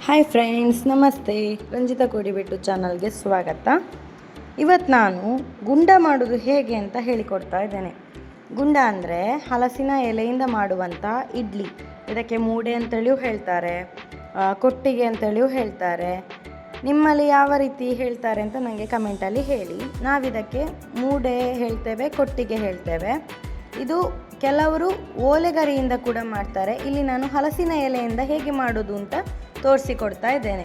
Hi friends, ನಮಸ್ತೆ. ರಂಜಿತಾ ಕೋಡಿಬೆಟ್ಟು ಚಾನಲ್ಗೆ ಸ್ವಾಗತ. ಇವತ್ತು ನಾನು ಗುಂಡ ಮಾಡೋದು ಹೇಗೆ ಅಂತ ಹೇಳಿಕೊಡ್ತಾ ಇದ್ದೇನೆ. ಗುಂಡ ಅಂದರೆ ಹಲಸಿನ ಎಲೆಯಿಂದ ಮಾಡುವಂಥ ಇಡ್ಲಿ. ಇದಕ್ಕೆ ಮೂಡೆ ಅಂತೇಳಿಯೂ ಹೇಳ್ತಾರೆ, ಕೊಟ್ಟಿಗೆ ಅಂತೇಳಿಯೂ ಹೇಳ್ತಾರೆ. ನಿಮ್ಮಲ್ಲಿ ಯಾವ ರೀತಿ ಹೇಳ್ತಾರೆ ಅಂತ ನನಗೆ ಕಮೆಂಟಲ್ಲಿ ಹೇಳಿ. ನಾವಿದಕ್ಕೆ ಮೂಡೆ ಹೇಳ್ತೇವೆ, ಕೊಟ್ಟಿಗೆ ಹೇಳ್ತೇವೆ. ಇದು ಕೆಲವರು ಓಲೆಗರಿಯಿಂದ ಕೂಡ ಮಾಡ್ತಾರೆ. ಇಲ್ಲಿ ನಾನು ಹಲಸಿನ ಎಲೆಯಿಂದ ಹೇಗೆ ಮಾಡೋದು ಅಂತ ತೋರಿಸಿಕೊಡ್ತಾ ಇದ್ದೇನೆ.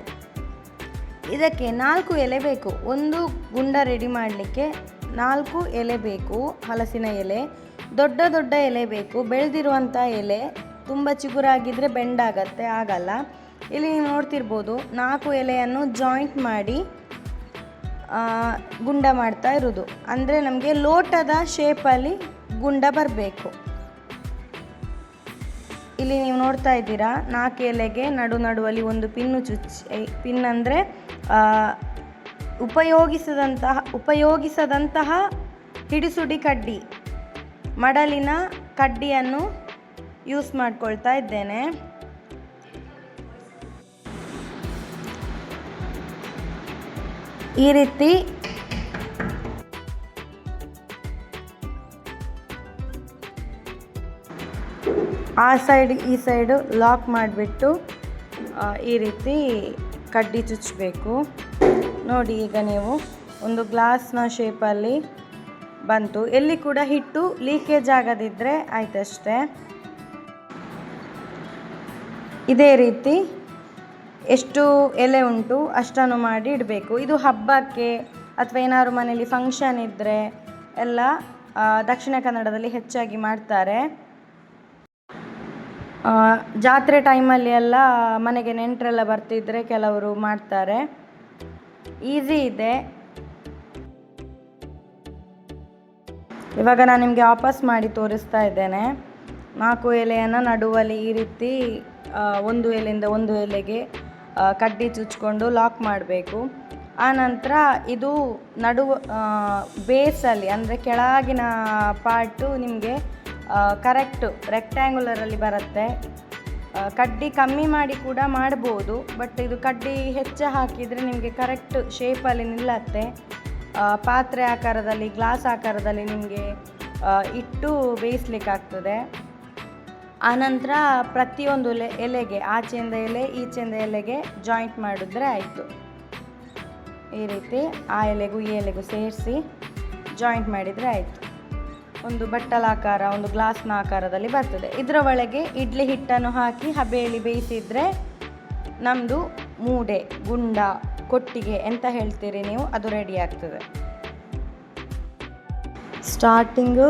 ಇದಕ್ಕೆ 4 ಎಲೆ ಬೇಕು. ಒಂದು ಗುಂಡ ರೆಡಿ ಮಾಡಲಿಕ್ಕೆ 4 ಎಲೆ ಬೇಕು. ಹಲಸಿನ ಎಲೆ ದೊಡ್ಡ ದೊಡ್ಡ ಎಲೆ ಬೇಕು. ಬೆಳೆದಿರುವಂಥ ಎಲೆ ತುಂಬ ಚಿಗುರಾಗಿದ್ದರೆ ಬೆಂಡಾಗತ್ತೆ, ಆಗಲ್ಲ. ಇಲ್ಲಿ ನೀವು ನೋಡ್ತಿರ್ಬೋದು, 4 ಎಲೆಯನ್ನು ಜಾಯಿಂಟ್ ಮಾಡಿ ಗುಂಡ ಮಾಡ್ತಾ ಇರೋದು. ಅಂದರೆ ನಮಗೆ ಲೋಟದ ಶೇಪಲ್ಲಿ ಗುಂಡ ಬರಬೇಕು. ಇಲ್ಲಿ ನೀವು ನೋಡ್ತಾ ಇದ್ದೀರಾ, 4 ಎಲೆಗೆ ನಡುವಲ್ಲಿ ಒಂದು ಪಿನ್ನು ಚುಚ್ಚಿ, ಪಿನ್ ಅಂದರೆ ಉಪಯೋಗಿಸದಂತಹ ಹಿಡಿಸುಡಿ ಕಡ್ಡಿ, ಮಡಲಿನ ಕಡ್ಡಿಯನ್ನು ಯೂಸ್ ಮಾಡ್ಕೊಳ್ತಾ ಇದ್ದೇನೆ. ಈ ರೀತಿ ಆ ಸೈಡ್ ಈ ಸೈಡು ಲಾಕ್ ಮಾಡಿಬಿಟ್ಟು ಈ ರೀತಿ ಕಡ್ಡಿ ಚುಚ್ಚಬೇಕು. ನೋಡಿ, ಈಗ ನೀವು ಒಂದು ಗ್ಲಾಸ್ನ ಶೇಪಲ್ಲಿ ಬಂತು. ಎಲ್ಲಿ ಕೂಡ ಹಿಟ್ಟು ಲೀಕೇಜ್ ಆಗದಿದ್ದರೆ ಆಯ್ತಷ್ಟೇ. ಇದೇ ರೀತಿ ಎಷ್ಟು ಎಲೆ ಉಂಟು ಅಷ್ಟನ್ನು ಮಾಡಿ ಇಡಬೇಕು. ಇದು ಹಬ್ಬಕ್ಕೆ ಅಥವಾ ಏನಾದ್ರು ಮನೆಯಲ್ಲಿ ಫಂಕ್ಷನ್ ಇದ್ದರೆ ಎಲ್ಲ ದಕ್ಷಿಣ ಕನ್ನಡದಲ್ಲಿ ಹೆಚ್ಚಾಗಿ ಮಾಡ್ತಾರೆ. ಜಾತ್ರೆ ಟೈಮಲ್ಲಿ ಎಲ್ಲ ಮನೆಗೆ ನೆಂಟರೆಲ್ಲ ಬರ್ತಿದ್ರೆ ಕೆಲವರು ಮಾಡ್ತಾರೆ. ಈಸಿ ಇದೆ. ಇವಾಗ ನಾನು ನಿಮಗೆ ವಾಪಸ್ ಮಾಡಿ ತೋರಿಸ್ತಾ ಇದ್ದೇನೆ. 4 ಎಲೆಯನ್ನು ನಡುವಲ್ಲಿ ಈ ರೀತಿ ಒಂದು ಎಲೆಯಿಂದ ಒಂದು ಎಲೆಗೆ ಕಡ್ಡಿ ಚುಚ್ಕೊಂಡು ಲಾಕ್ ಮಾಡಬೇಕು. ಆನಂತರ ಇದು ಬೇಸಲ್ಲಿ ಅಂದರೆ ಕೆಳಗಿನ ಪಾರ್ಟು ನಿಮಗೆ ಕರೆಕ್ಟು ರೆಕ್ಟ್ಯಾಂಗುಲರಲ್ಲಿ ಬರುತ್ತೆ. ಕಡ್ಡಿ ಕಮ್ಮಿ ಮಾಡಿ ಕೂಡ ಮಾಡ್ಬೋದು, ಬಟ್ ಇದು ಕಡ್ಡಿ ಹೆಚ್ಚು ಹಾಕಿದರೆ ನಿಮಗೆ ಕರೆಕ್ಟ್ ಶೇಪಲ್ಲಿ ನಿಲ್ಲತ್ತೆ. ಪಾತ್ರೆ ಆಕಾರದಲ್ಲಿ, ಗ್ಲಾಸ್ ಆಕಾರದಲ್ಲಿ ನಿಮಗೆ ಇಟ್ಟು ಬೇಯಿಸ್ಲಿಕ್ಕಾಗ್ತದೆ. ಆನಂತರ ಪ್ರತಿಯೊಂದು ಎಲೆಗೆ ಆಚೆಯಿಂದ ಎಲೆ ಈಚೆಯಿಂದ ಎಲೆಗೆ ಜಾಯಿಂಟ್ ಮಾಡಿದ್ರೆ ಆಯಿತು. ಈ ರೀತಿ ಆ ಎಲೆಗೂ ಈ ಎಲೆಗೂ ಸೇರಿಸಿ ಜಾಯಿಂಟ್ ಮಾಡಿದರೆ ಆಯಿತು. ಒಂದು ಬಟ್ಟಲಾಕಾರ, ಒಂದು ಗ್ಲಾಸ್ನ ಆಕಾರದಲ್ಲಿ ಬರ್ತದೆ. ಇದರ ಒಳಗೆ ಇಡ್ಲಿ ಹಿಟ್ಟನ್ನು ಹಾಕಿ ಹಬೆಯಲ್ಲಿ ಬೇಯಿಸಿದರೆ ನಮ್ಮದು ಮೂಡೆ, ಗುಂಡ, ಕೊಟ್ಟಿಗೆ ಎಂತ ಹೇಳ್ತೀರಿ ನೀವು, ಅದು ರೆಡಿ ಆಗ್ತದೆ. ಸ್ಟಾರ್ಟಿಂಗು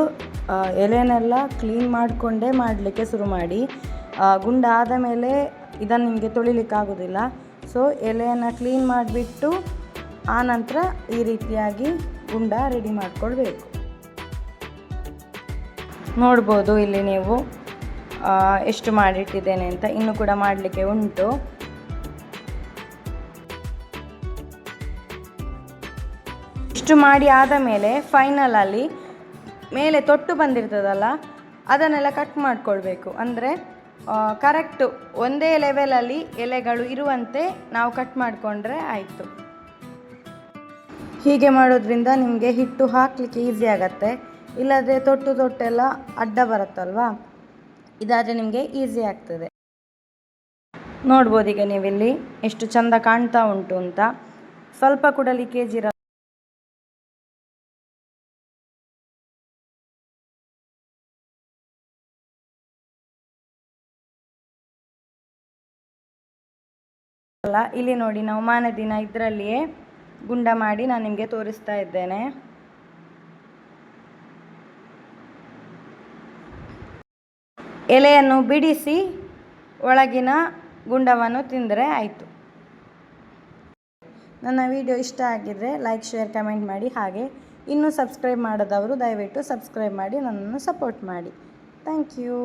ಎಲೆನೆಲ್ಲ ಕ್ಲೀನ್ ಮಾಡಿಕೊಂಡೇ ಮಾಡಲಿಕ್ಕೆ ಶುರು ಮಾಡಿ. ಗುಂಡ ಆದ ಮೇಲೆ ಇದನ್ನು ನಿಮಗೆ ತೊಳಿಲಿಕ್ಕಾಗೋದಿಲ್ಲ. ಸೊ ಎಲೆಯನ್ನು ಕ್ಲೀನ್ ಮಾಡಿಬಿಟ್ಟು ಆನಂತರ ಈ ರೀತಿಯಾಗಿ ಗುಂಡ ರೆಡಿ ಮಾಡಿಕೊಳ್ಬೇಕು. ನೋಡ್ಬೋದು ಇಲ್ಲಿ ನೀವು ಎಷ್ಟು ಮಾಡಿಟ್ಟಿದ್ದೇನೆ ಅಂತ. ಇನ್ನೂ ಕೂಡ ಮಾಡಲಿಕ್ಕೆ ಉಂಟು. ಇಷ್ಟು ಮಾಡಿ ಆದ ಮೇಲೆ ಫೈನಲಲ್ಲಿ ಮೇಲೆ ತೊಟ್ಟು ಬಂದಿರ್ತದಲ್ಲ, ಅದನ್ನೆಲ್ಲ ಕಟ್ ಮಾಡಿಕೊಳ್ಬೇಕು. ಅಂದರೆ ಕರೆಕ್ಟು ಒಂದೇ ಲೆವೆಲಲ್ಲಿ ಎಲೆಗಳು ಇರುವಂತೆ ನಾವು ಕಟ್ ಮಾಡಿಕೊಂಡ್ರೆ ಆಯಿತು. ಹೀಗೆ ಮಾಡೋದ್ರಿಂದ ನಿಮಗೆ ಹಿಟ್ಟು ಹಾಕಲಿಕ್ಕೆ ಈಸಿ ಆಗತ್ತೆ. ಇಲ್ಲದ್ರೆ ತೊಟ್ಟೆಲ್ಲ ಅಡ್ಡ ಬರುತ್ತಲ್ವಾ, ಇದಾದರೆ ನಿಮಗೆ ಈಸಿ ಆಗ್ತದೆ. ನೋಡ್ಬೋದು ಈಗ ನೀವಿಲ್ಲಿ ಎಷ್ಟು ಚಂದ ಕಾಣ್ತಾ ಉಂಟು ಅಂತ. ಸ್ವಲ್ಪ ಕೂಡ ಲೀಕೇಜ್ ಇರಲ್ಲ. ಇಲ್ಲಿ ನೋಡಿ, ನಾವು ಮಾರನೇ ದಿನ ಇದರಲ್ಲಿಯೇ ಗುಂಡ ಮಾಡಿ ನಾನು ನಿಮಗೆ ತೋರಿಸ್ತಾ ಇದ್ದೇನೆ. ಎಲೆಯನ್ನು ಬಿಡಿಸಿ ಒಳಗಿನ ಗುಂಡವನ್ನು ತಿಂದರೆ ಆಯಿತು. ನನ್ನ ವಿಡಿಯೋ ಇಷ್ಟ ಆಗಿದ್ದರೆ ಲೈಕ್, ಶೇರ್, ಕಮೆಂಟ್ ಮಾಡಿ. ಹಾಗೆ ಇನ್ನೂ ಸಬ್ಸ್ಕ್ರೈಬ್ ಮಾಡದವರು ದಯವಿಟ್ಟು ಸಬ್ಸ್ಕ್ರೈಬ್ ಮಾಡಿ ನನ್ನನ್ನು ಸಪೋರ್ಟ್ ಮಾಡಿ. Thank you.